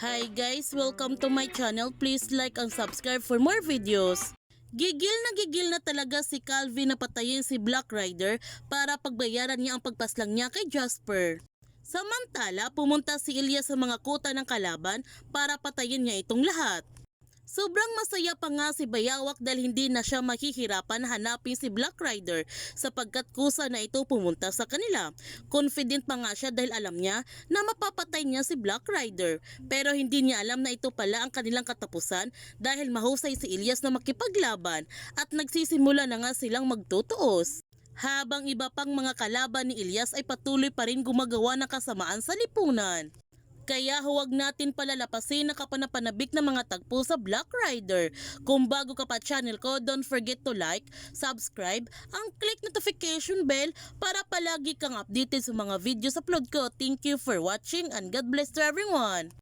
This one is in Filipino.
Hi guys, welcome to my channel. Please like and subscribe for more videos. Gigil na talaga si Calvin na patayin si Black Rider para pagbayaran niya ang pagpaslang niya kay Jasper. Samantala, pumunta si Elias sa mga kuta ng kalaban para patayin niya itong lahat. Sobrang masaya pa nga si Bayawak dahil hindi na siya mahihirapan hanapin si Black Rider sapagkat kusa na ito pumunta sa kanila. Confident pa nga siya dahil alam niya na mapapatay niya si Black Rider. Pero hindi niya alam na ito pala ang kanilang katapusan dahil mahusay si Elias na makipaglaban at nagsisimula na nga silang magtutuos. Habang iba pang mga kalaban ni Elias ay patuloy pa rin gumagawa ng kasamaan sa lipunan. Kaya huwag natin palalapasin na kapanapanabik na mga tagpo sa Black Rider. Kung bago ka pa channel ko, don't forget to like, subscribe, ang click notification bell para palagi kang updated sa mga videos upload ko. Thank you for watching and God bless to everyone.